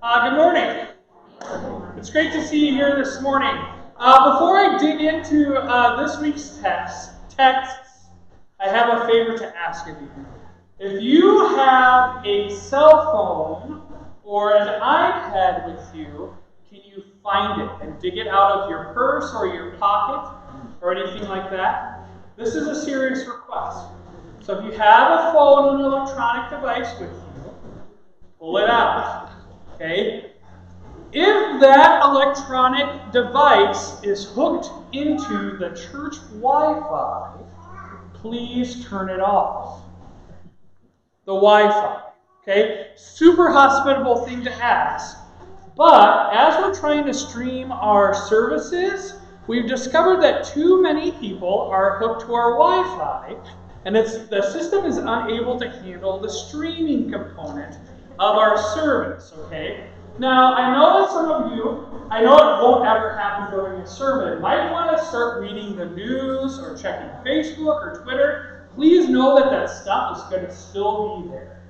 Good morning. It's great to see you here this morning. Before I dig into this week's texts, I have a favor to ask of you. If you have a cell phone or an iPad with you, can you find it and dig it out of your purse or your pocket or anything like that? This is a serious request. So if you have a phone or an electronic device with you, pull it out. Okay? If that electronic device is hooked into the church Wi-Fi, please turn it off. The Wi-Fi. Okay? Super hospitable thing to ask. But as we're trying to stream our services, we've discovered that too many people are hooked to our Wi-Fi, and the system is unable to handle the streaming component of our service. Okay? Now, I know that some of you, I know it won't ever happen during a sermon, might want to start reading the news or checking Facebook or Twitter. Please know that that stuff is going to still be there.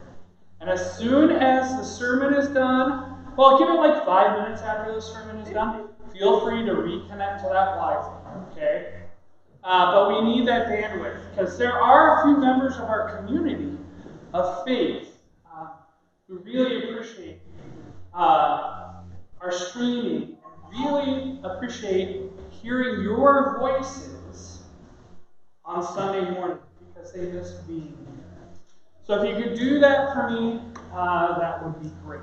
And as soon as the sermon is done, well, give it like 5 minutes after the sermon is done, feel free to reconnect to that Wi-Fi, okay? But we need that bandwidth, because there are a few members of our community of faith who really appreciate our streaming and really appreciate hearing your voices on Sunday morning because they miss being here. So if you could do that for me, that would be great.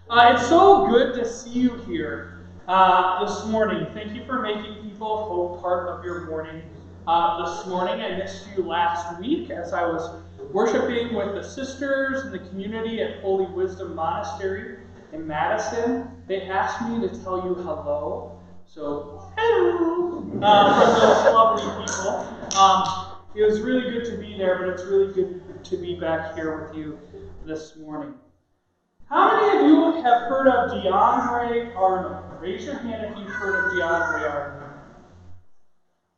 It's so good to see you here this morning. Thank you for making People of Hope part of your morning this morning. I missed you last week as I was worshiping with the sisters in the community at Holy Wisdom Monastery in Madison. They asked me to tell you hello. So, hello from those lovely people. It was really good to be there, but it's really good to be back here with you this morning. How many of you have heard of DeAndre Arnold? Raise your hand if you've heard of DeAndre Arnold.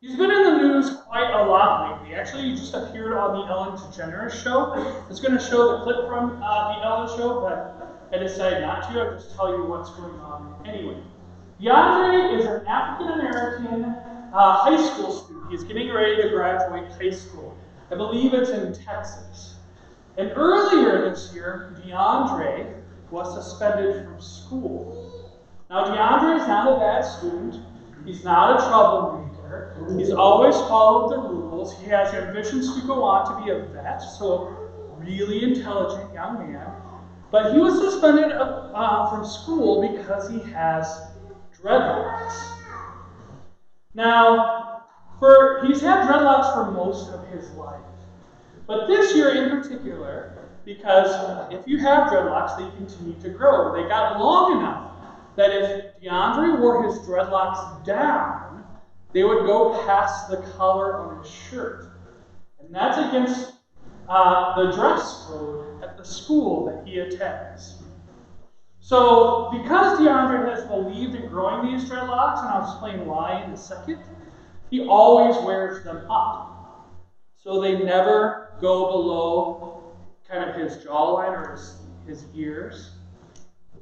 He's been in the news quite a lot lately. Actually, he just appeared on the Ellen DeGeneres show. I was going to show the clip from the Ellen show, but I decided not to. I'll just tell you what's going on anyway. DeAndre is an African-American high school student. He's getting ready to graduate high school. I believe it's in Texas. And earlier this year, DeAndre was suspended from school. Now, DeAndre is not a bad student. He's not a troublemaker. He's always followed the rules. He has ambitions to go on to be a vet, so really intelligent young man. But he was suspended from school because he has dreadlocks. Now, he's had dreadlocks for most of his life. But this year in particular, because if you have dreadlocks, they continue to grow. They got long enough that if DeAndre wore his dreadlocks down, they would go past the collar on his shirt. And that's against the dress code at the school that he attends. So, because DeAndre has believed in growing these dreadlocks, and I'll explain why in a second, he always wears them up. So they never go below kind of his jawline or his ears.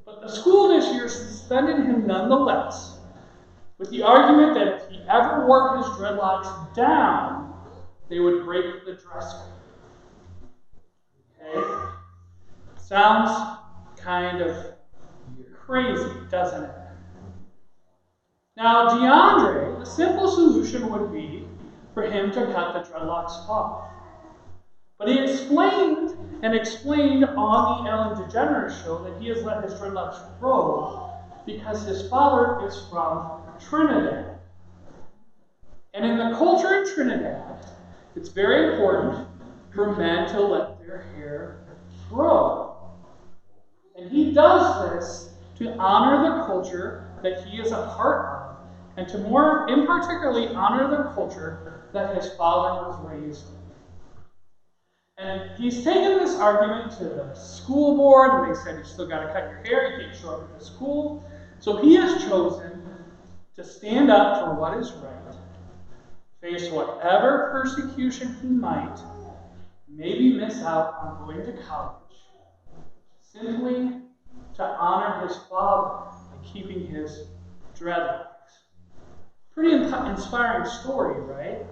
But the school this year suspended him nonetheless, with the argument that if he ever wore his dreadlocks down, they would break the dress code. Okay? Sounds kind of crazy, doesn't it? Now, DeAndre, the simple solution would be for him to cut the dreadlocks off. But he explained on the Ellen DeGeneres show that he has let his dreadlocks grow because his father is from Trinidad. And in the culture of Trinidad, it's very important for men to let their hair grow. And he does this to honor the culture that he is a part of, and to more in particularly honor the culture that his father was raised in. And he's taken this argument to the school board, and they said, you still got to cut your hair, you can't show up at the school. So he has chosen to stand up for what is right, face whatever persecution he might, maybe miss out on going to college, simply to honor his father by keeping his dreadlocks. Pretty inspiring story, right?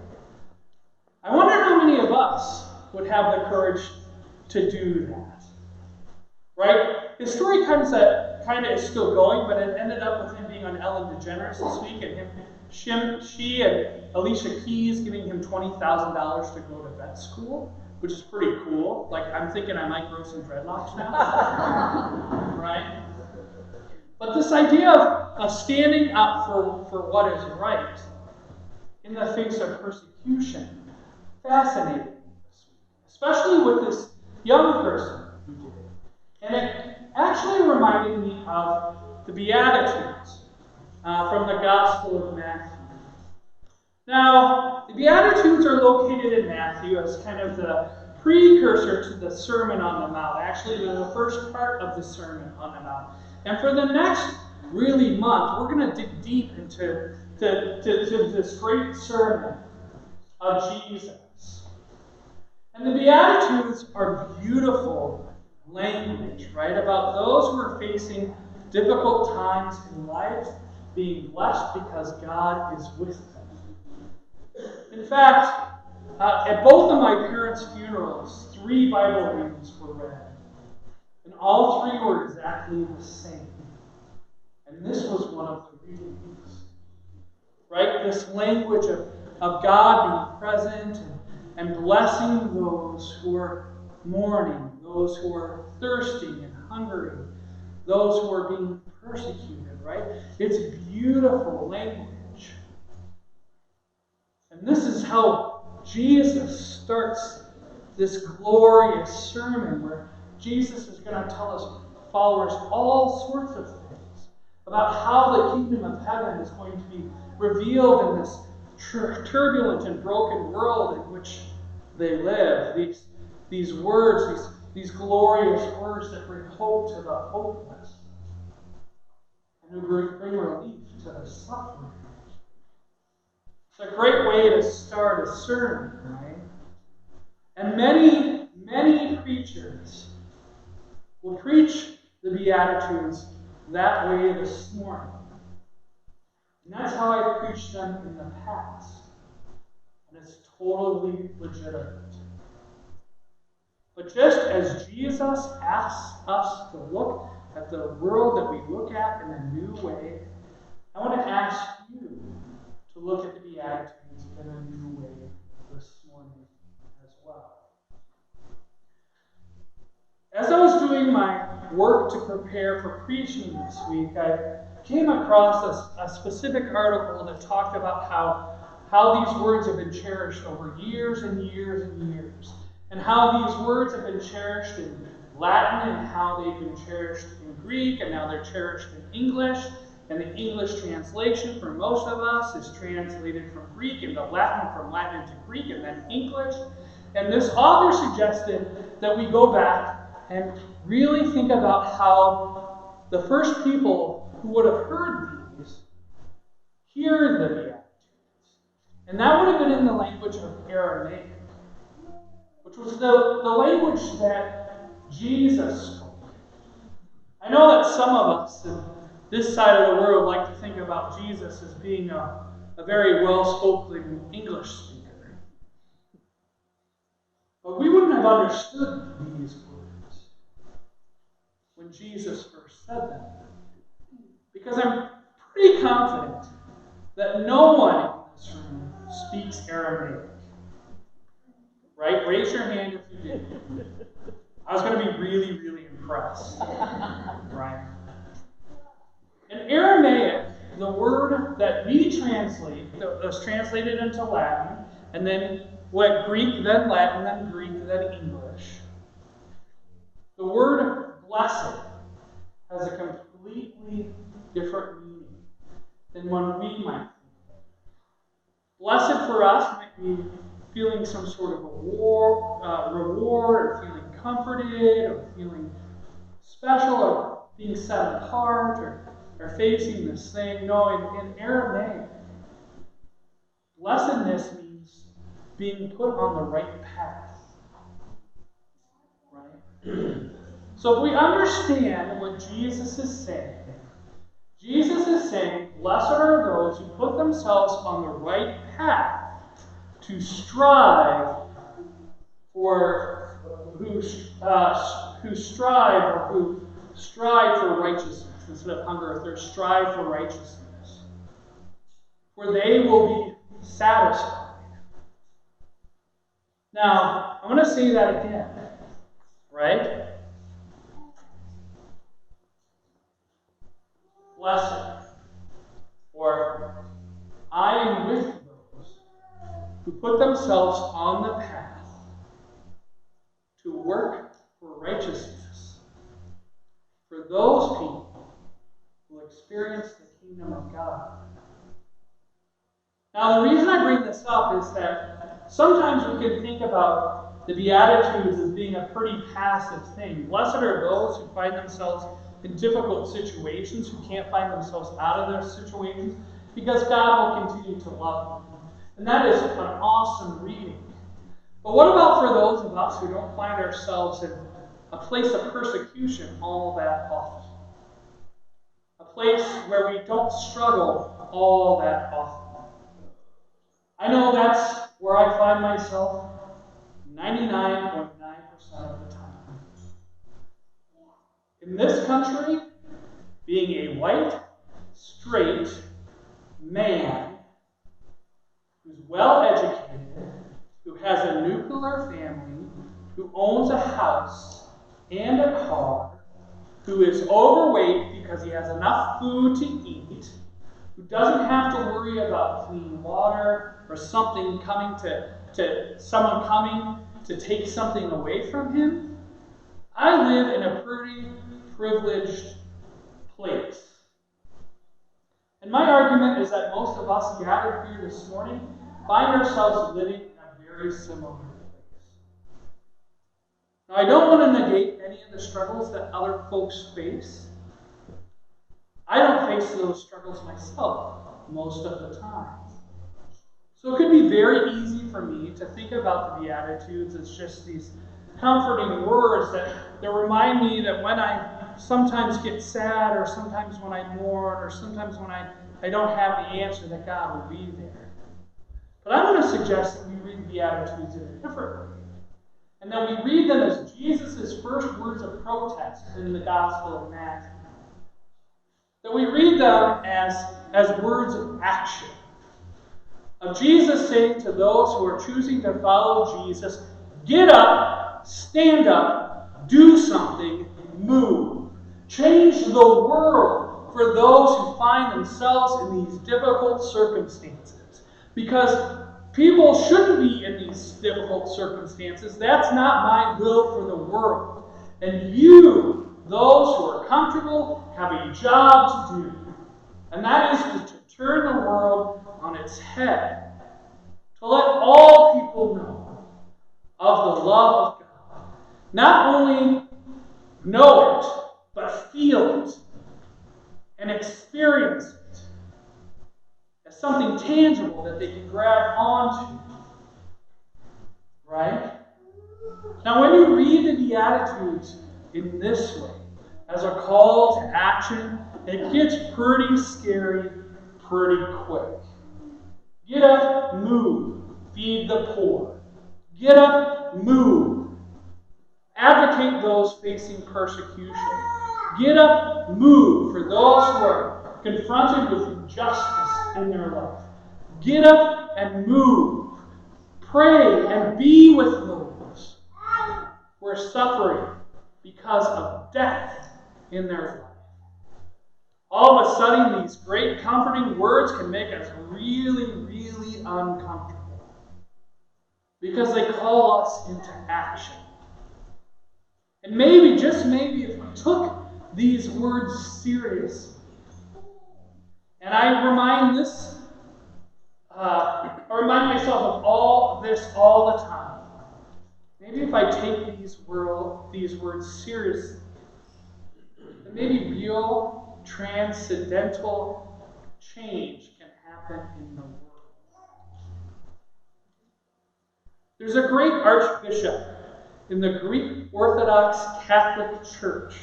I wonder how many of us would have the courage to do that. Right? His story kind of is still going, but it ended up with him being on Ellen DeGeneres this week, and she and Alicia Keys giving him $20,000 to go to vet school, which is pretty cool. Like, I'm thinking I might grow some dreadlocks now. Right? But this idea of standing up for what is right in the face of persecution fascinated me this week, especially with this young person who did it. And it actually reminded me of the Beatitudes from the Gospel of Matthew. Now, the Beatitudes are located in Matthew as kind of the precursor to the Sermon on the Mount. Actually, they're the first part of the Sermon on the Mount. And for the next really month, we're going to dig deep into this great sermon of Jesus. And the Beatitudes are beautiful language, right? About those who are facing difficult times in life being blessed because God is with them. In fact, at both of my parents' funerals, 3 Bible readings were read. And all 3 were exactly the same. And this was one of the readings. Right? This language of God being present and blessing those who are mourning, those who are thirsty and hungry, those who are being persecuted, right? It's beautiful language. And this is how Jesus starts this glorious sermon where Jesus is going to tell his followers all sorts of things about how the kingdom of heaven is going to be revealed in this turbulent and broken world in which they live. These words, these glorious words that bring hope to the hopeless and who bring relief to the suffering. It's a great way to start a sermon, right? And many, many preachers will preach the Beatitudes that way this morning. And that's how I preached them in the past. And it's totally legitimate. But just as Jesus asks us to look at the world that we look at in a new way, I want to ask you to look at the Beatitudes in a new way this morning as well. As I was doing my work to prepare for preaching this week, I came across a specific article that talked about how these words have been cherished over years and years and years, and how these words have been cherished in Latin, and how they've been cherished in Greek, and now they're cherished in English. And the English translation for most of us is translated from Greek into Latin, from Latin into Greek, and then English. And this author suggested that we go back and really think about how the first people who would have heard these hear the Beatitudes. And that would have been in the language of Aramaic, which was the language that Jesus spoke. I know that some of us in this side of the world like to think about Jesus as being a very well-spoken English speaker. But we wouldn't have understood these words when Jesus first said them. Because I'm pretty confident that no one in this room speaks Aramaic. Right? Raise your hand if you do. I was going to be really, really impressed. Right? In Aramaic, the word that we translate, that was translated into Latin, and then went Greek, then Latin, then Greek, then English. The word blessed has a completely different meaning than one we might think. Blessed for us might be feeling some sort of reward, or feeling comforted, or feeling special, or being set apart, or facing this thing. No, in Aramaic, blessedness means being put on the right path. Right? So if we understand what Jesus is saying blessed are those who put themselves on the right path to strive for who strive for righteousness instead of hunger or thirst. Strive for righteousness, for they will be satisfied. Now, I'm going to say that again, right? Blessed, or I am with those who put themselves on the path to work for righteousness, for those people who experience the kingdom of God. Now, the reason I bring this up is that sometimes we can think about the Beatitudes as being a pretty passive thing. Blessed are those who find themselves in difficult situations, who can't find themselves out of their situations, because God will continue to love them. And that is an awesome reading. But what about for those of us who don't find ourselves in a place of persecution all that often? A place where we don't struggle all that often. I know that's where I find myself 99.9% of the time. In this country, being a white, straight man who's well educated, who has a nuclear family, who owns a house and a car, who is overweight because he has enough food to eat, who doesn't have to worry about clean water or something coming to someone coming to take something away from him. I live in a pretty privileged place. And my argument is that most of us gathered here this morning find ourselves living in a very similar place. Now, I don't want to negate any of the struggles that other folks face. I don't face those struggles myself most of the time. So it could be very easy for me to think about the Beatitudes as just these comforting words that remind me that when I sometimes get sad, or sometimes when I mourn, or sometimes when I don't have the answer, that God will be there. But I'm going to suggest that we read the Beatitudes in a different way. And that we read them as Jesus' first words of protest in the Gospel of Matthew. That we read them as words of action. Of Jesus saying to those who are choosing to follow Jesus, get up, stand up, do something, move. Change the world for those who find themselves in these difficult circumstances. Because people shouldn't be in these difficult circumstances. That's not my will for the world. And you, those who are comfortable, have a job to do. And that is to turn the world on its head. To let all people know of the love of God. Not only know it, but feel it and experience it as something tangible that they can grab onto. Right? Now, when you read the Beatitudes in this way, as a call to action, it gets pretty scary pretty quick. Get up, move, feed the poor. Get up, move. Advocate those facing persecution. Get up, move for those who are confronted with injustice in their life. Get up and move. Pray and be with those who are suffering because of death in their life. All of a sudden, these great comforting words can make us really, really uncomfortable. Because they call us into action. And maybe, just maybe, if we took these words seriously, and I remind myself of all this all the time. Maybe if I take these words seriously, then maybe real transcendental change can happen in the world. There's a great archbishop In the Greek Orthodox Catholic Church,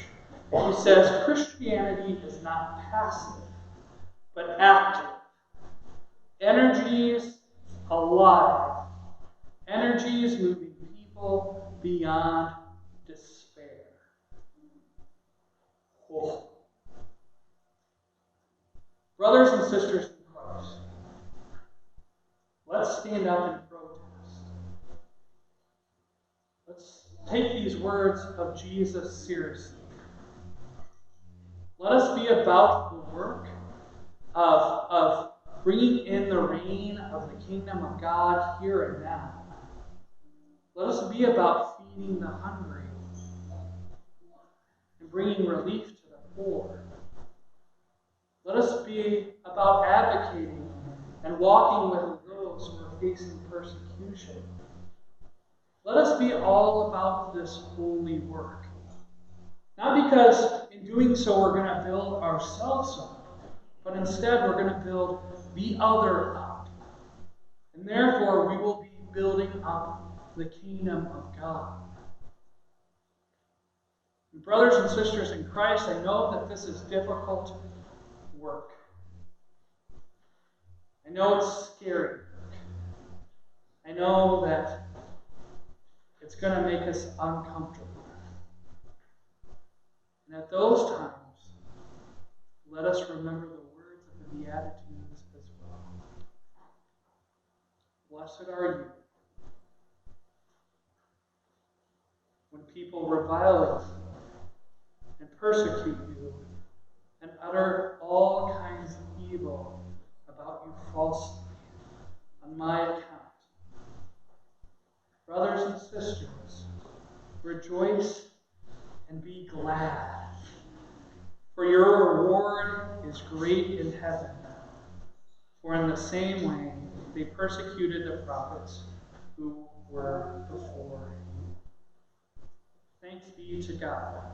he says Christianity is not passive, but active. Energies alive. Energies moving people beyond despair. Oh. Brothers and sisters in Christ, let's stand up and protest. Let's take these words of Jesus seriously. Let us be about the work of bringing in the reign of the kingdom of God here and now. Let us be about feeding the hungry and bringing relief to the poor. Let us be about advocating and walking with those who are facing persecution. Let us be all about this holy work. Not because in doing so we're going to build ourselves up, but instead we're going to build the other up. And therefore we will be building up the kingdom of God. And brothers and sisters in Christ, I know that this is difficult work. I know it's scary work. I know that it's going to make us uncomfortable. And at those times, let us remember the words of the Beatitudes as well. Blessed are you when people revile you and persecute you and utter all kinds of evil about you falsely on my account. Brothers and sisters, rejoice and be glad, for your reward is great in heaven. For in the same way they persecuted the prophets who were before you. Thanks be to God.